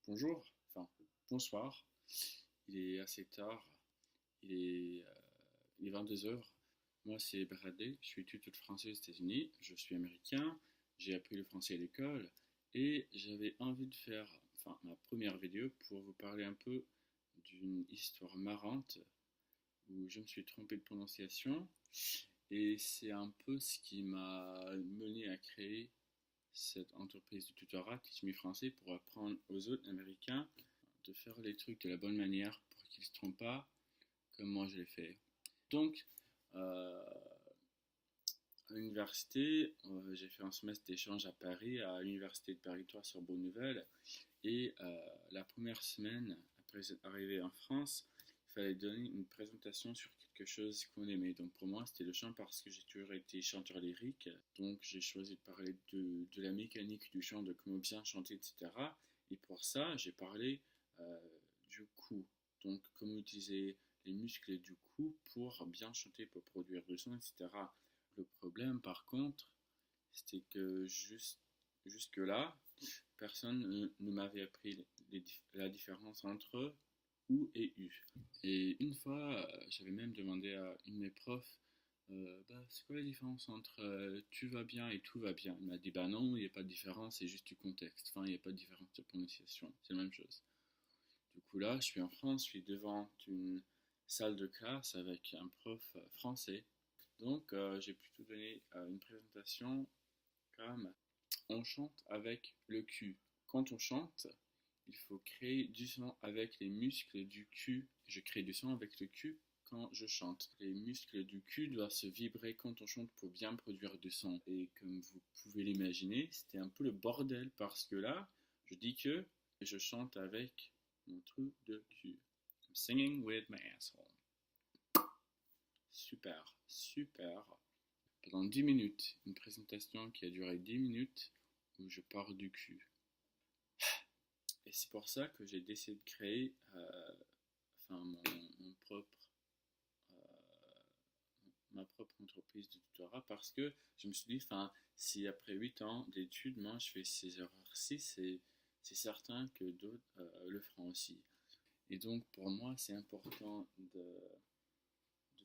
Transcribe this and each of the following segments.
Bonjour, enfin bonsoir, il est assez tard, il est, euh, il est 22 heures. Moi c'est Bradley, je suis tuteur de français aux États-Unis, je suis américain, j'ai appris le français à l'école et j'avais envie de faire ma première vidéo pour vous parler un peu d'une histoire marrante où je me suis trompé de prononciation et c'est un peu ce qui m'a mené à créer cette entreprise de tutorat Teach Me Français pour apprendre aux autres Américains de faire les trucs de la bonne manière pour qu'ils ne se trompent pas comme moi je l'ai fait. Donc, euh, à l'université, j'ai fait un semestre d'échange à Paris, à l'université de Paris-3-Sorbonne-Nouvelle. Et la première semaine, après être arrivé en France, il fallait donner une présentation sur quelque chose qu'on aimait. Donc pour moi, c'était le chant parce que j'ai toujours été chanteur lyrique. Donc j'ai choisi de parler de la mécanique du chant, de comment bien chanter, etc. Et pour ça, j'ai parlé euh, du cou. Donc comment utiliser les muscles du cou pour bien chanter, pour produire du son, etc. Le problème, par contre, c'était que jusque-là, personne ne m'avait appris la différence entre ou et u. Et une fois, j'avais même demandé à une de mes profs, bah, c'est quoi la différence entre tu vas bien et tout va bien. Il m'a dit, bah non, il n'y a pas de différence, c'est juste du contexte. Enfin, il n'y a pas de différence de prononciation, c'est la même chose. Du coup, là, je suis en France, je suis devant une salle de classe avec un prof français. Donc, j'ai plutôt donné une présentation comme on chante avec le cul. Quand on chante, il faut créer du son avec les muscles du cul. Je crée du son avec le cul quand je chante. Les muscles du cul doivent se vibrer quand on chante pour bien produire du son. Et comme vous pouvez l'imaginer, c'était un peu le bordel parce que là, je dis que je chante avec mon trou de cul. I'm singing with my asshole. Super, super. Pendant 10 minutes, une présentation qui a duré 10 minutes où je pars du cul. Et c'est pour ça que j'ai décidé de créer mon propre, euh, ma propre entreprise de tutorat parce que je me suis dit, si après 8 ans d'études, moi je fais ces erreurs-ci, c'est certain que d'autres le feront aussi. Et donc pour moi, c'est important de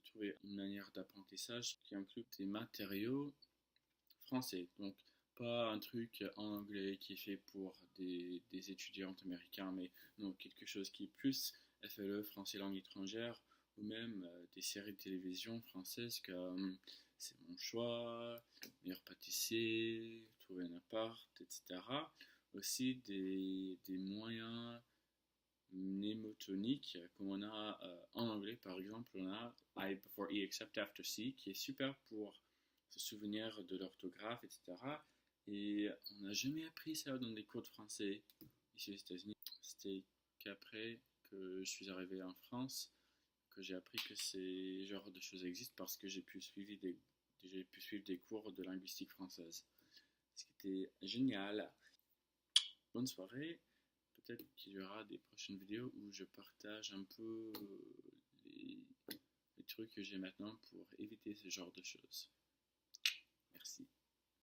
trouver une manière d'apprentissage qui inclut des matériaux français. Donc, pas un truc en anglais qui est fait pour des étudiants américains, mais non, quelque chose qui est plus FLE, français langue étrangère, ou même des séries de télévision françaises comme C'est mon choix, Meilleur pâtissier, Trouver un appart, etc. Aussi des moyens mnémotoniques, comme on a en anglais par exemple, on a I before E except after C, qui est super pour se souvenir de l'orthographe, etc. Et on n'a jamais appris ça dans des cours de français ici aux États-Unis. C'était qu'après que je suis arrivé en France que j'ai appris que ces genres de choses existent parce que j'ai pu suivre des cours de linguistique française. Ce qui était génial. Bonne soirée. Peut-être qu'il y aura des prochaines vidéos où je partage un peu les, les trucs que j'ai maintenant pour éviter ce genre de choses. Merci.